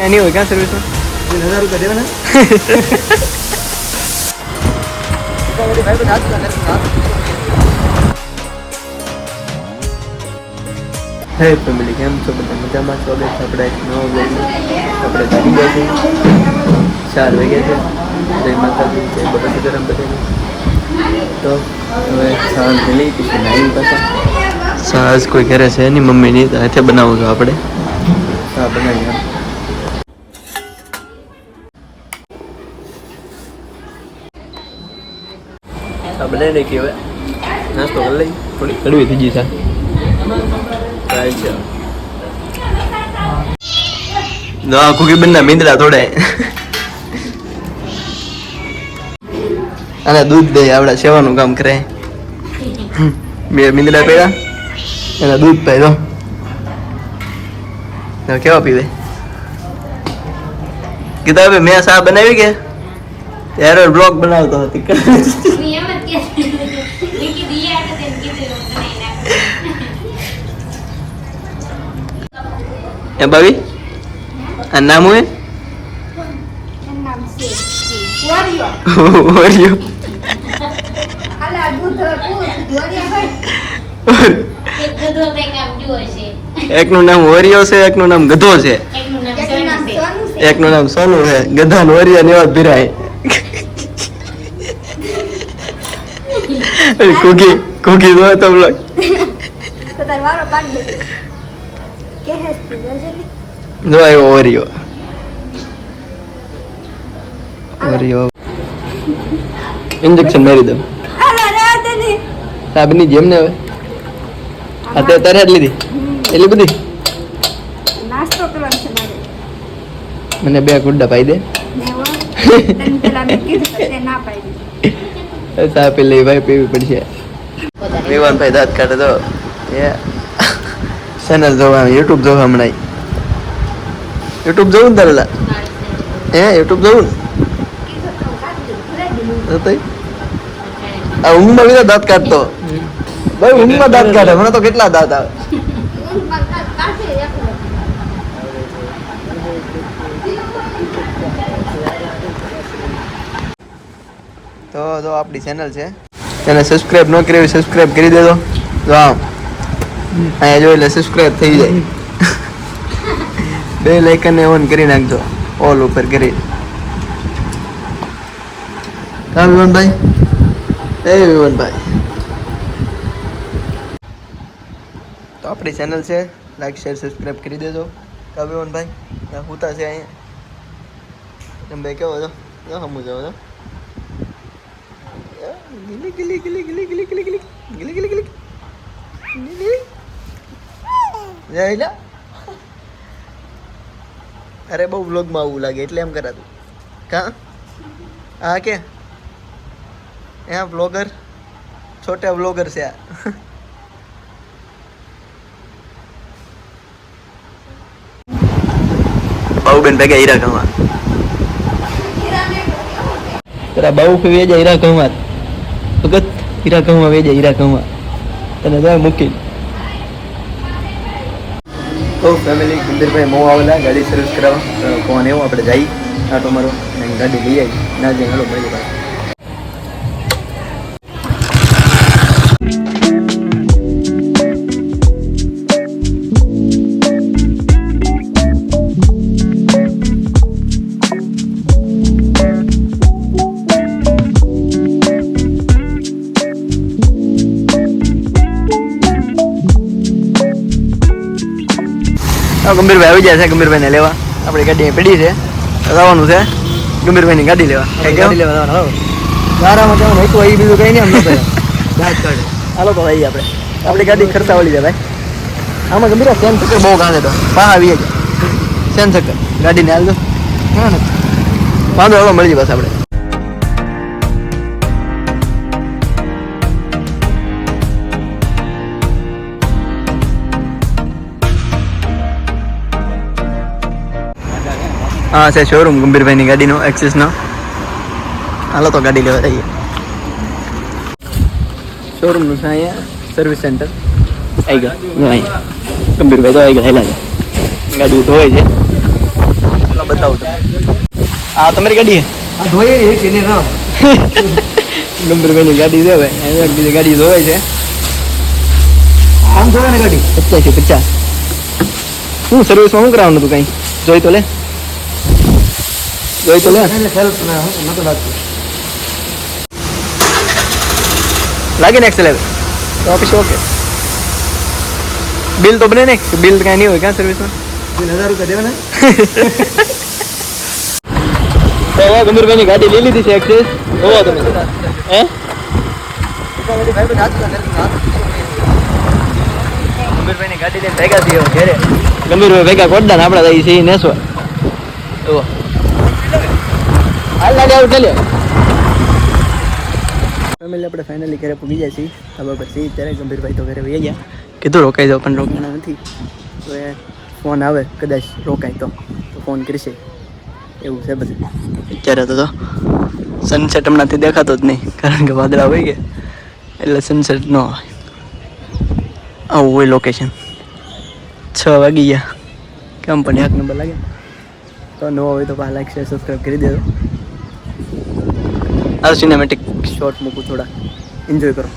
नहीं होगा क्या सर्विस में 1000 रुपये देना भाई बता હે ફેમિલી કેમ છો બધા મજામાં છો બે આપણે એક નવો બ્લોગ આપણે જાગી ગયા છીએ 4 વાગ્યા છે જય માતાજી જય બધા સીતારામ બધાને તો હવે સાંજ મળી પછી નાઈન પાછા સાંજ કોઈ ઘરે છે નહીં મમ્મીની તો હાથે બનાવું છું આપણે હા બનાવીએ બનાવી નાખી હવે નાસ્તો કરી લઈ થોડી કડવી થઈ ગઈ છે કુકી બનના મીંદડા થોડા અને દૂધ દે આવડા સેવાનું કામ કરે બે મીંદડા પડ્યા અને દૂધ પાય તો કેવા પીવે કીધા મેં શા બનાવી કે ત્યારે બ્લોગ બનાવતો હતો એ ભાવી આ નામ હોય ઓરિયો એકનું નામ ઓરિયો છે એકનું નામ ગધો છે એકનું નામ સોનુ છે ગધા ને ઓરિયા ને એવા ભીરાય કુકી કુકી જો તો બ્લોગ જો આવ્યો ઓરિયો ઓરિયો ઇન્જેક્શન મારી દો સાબની જેમ ને હવે અત્યારે તારે જ લીધી એટલી બધી નાસ્તો કરવાનો છે મારે મને બે ગુડ્ડા પાઈ દે ચા પી લઈ ભાઈ પીવી પડશે વિવાનભાઈ દાંત કાઢે તો એ ચેનલ જોવા યુટ્યુબ જોવા હમણાં યુટ્યુબ જોવું ને તારેલા હે યુટ્યુબ જોવું ને આ ઊંઘમાં બીજા દાંત કાઢતો ભાઈ ઊંઘમાં દાંત કાઢે હમણાં તો કેટલા દાંત આવે તો જો આપણી ચેનલ છે તેને સબસ્ક્રાઇબ ન કરી સબસ્ક્રાઇબ કરી દેજો જો આમ અહીંયા જો એટલે સબસ્ક્રાઇબ થઈ જાય બે લાઇકનને ઓન કરી નાખજો ઓલ ઉપર કરી હા વિવનભાઈ એ વિવનભાઈ તો આપણી ચેનલ છે લાઈક શેર સબસ્ક્રાઇબ કરી દેજો કા વિવનભાઈ હુતા છે અહીંયા એમ ભાઈ કેવો છો હમું જાવ છો ગીલી ગીલી ગીલી ગીલી ગીલી ગીલી ગીલી ગીલી ગીલી ગીલી જયલા અરે બહુ વ્લોગમાં આવું લાગે એટલે એમ કરાતું કા હા કે હા વ્લોગર છોટા વ્લોગર છે આ બાઉબેન ભેગા હીરા કમા તારા બાઉ વેજા હીરા કમા ભગત હીરા કમા વેજા હીરા કમા તને જાય મૂકી તો ફેમિલી ગંભીરભાઈ મો આવેલા ગાડી સર્વિસ કરાવવા કોણ એવું આપણે જઈ આટો મારો ગાડી લઈ આવી ના જઈ હાલો મળી ભાઈ ગંભીરભાઈ આવી જાય છે ગંભીરભાઈને લેવા આપણી ગાડી પડી છે જવાનું છે ગંભીરભાઈની ગાડી લેવા ગાડી લેવા વારામાં જવાનું હતું એ બીજું કંઈ નહીં આમ હાલો તો ભાઈ આપણી ગાડી ખર્ચાવાળી છે ભાઈ આમાં ગંભીર સેન ચક્કર બહુ ગાંધે તો પા આવી જાય સેન ચક્કર ગાડીને હાલજો હા ને વાંધો હાલો મળી જાય બસ આપણે हाँ से शोरूम गंभीर भाई गाड़ी नो एक्सिस नो हालो तो गाड़ी लेवा जाइए शोरूम नु है सर्विस सेंटर આવી ગયો ગંભીરભાઈ તો આવી ગયા હેલા ગાડી ધોવાય છે ચલો બતાવું તમને આ તમારી ગાડી આ ધોઈ છે ને ના ગંભીરભાઈની ગાડી છે ભાઈ બીજી ગાડી ધોવાય છે આમ ધોવા ને ગાડી 50 શું સર્વિસમાં શું કરાવવાનું હતું કઈ જોઈ તો લે એટલે હેલ્પ ના નતો લાગતું લાગે ને એક્સેલ તો પછી ઓકે બિલ તો બને ને બિલ તો કાંઈ નહીં હોય ક્યાં સર્વિસમાં 1000 રૂપિયા દેવાના તો હવે ગંભીરભાઈની ગાડી લઈ લીધી છે એક્સેસ જોવો તમે હે ગંભીરભાઈની ગાડી લઈને ભેગા થયો ઘરે ગંભીરભાઈ ભેગા કોડડા ને આપણા થઈ છે એ નેસવા જોવો હાલ ગાડી આવું ચાલ્યો ફેમિલી આપણે ફાઇનલી ઘરે પૂગી જાય છીએ ખબર પછી ત્યારે ગંભીરભાઈ તો ઘરે વહી ગયા કીધું રોકાઈ જાવ પણ રોકાણા નથી તો એ ફોન આવે કદાચ રોકાય તો ફોન કરશે એવું છે બધું અત્યારે તો સનસેટ હમણાંથી દેખાતો જ નહીં કારણ કે વાદળા હોય ગયા એટલે સનસેટ ન હોય આવું હોય લોકેશન 6 વાગી ગયા કેમ પણ 1 નંબર લાગે તો ન હોય તો લાઈક શેર સબસ્ક્રાઈબ કરી દેજો આ સિનેમેટિક શોર્ટ મૂકું થોડા એન્જોય કરો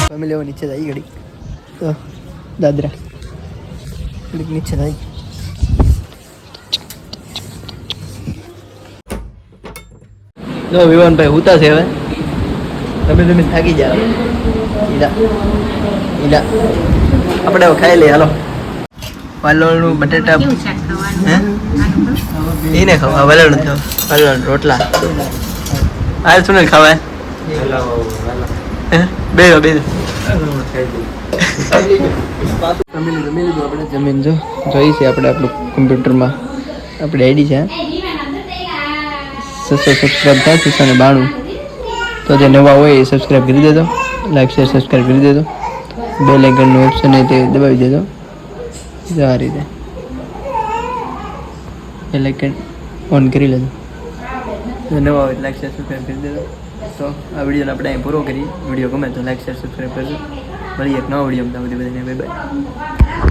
ફેમિલી હવે નીચે જાય ઘડી તો દાદરા ઘડીક નીચે જાય જો વિવાનભાઈ ઉતા છે હવે તમે થાકી જાવ ઈલા આપણે હવે ખાઈ લઈએ હાલો વાલોળનું બટેટા હે એને ખાવા વાલોળનું રોટલા હાલ શું ખાવા બે જમીન જો જોઈ છે આપણે આપણું કમ્પ્યુટરમાં આપણી આઈડી છે 600 સબસ્ક્રાઈબ થાય 692 તો જે નવા હોય એ સબસ્ક્રાઈબ કરી દેજો લાઈક શેર સબસ્ક્રાઈબ કરી દેજો બેલ આઇકનનું ઓપ્શન છે તે દબાવી દેજો જો આ રીતે બેલ આઇકન ઓન કરી લેજો નવા હોય લાઈક શેર સબસ્ક્રાઈબ કરી દેજો તો આ વિડીયોને આપણે અહીં પૂરો કરી વિડીયો ગમે તો લાઈક શેર સબસ્ક્રાઈબ કરજો મળીએ એક નવા વિડીયોમાં બધાને બાય બાય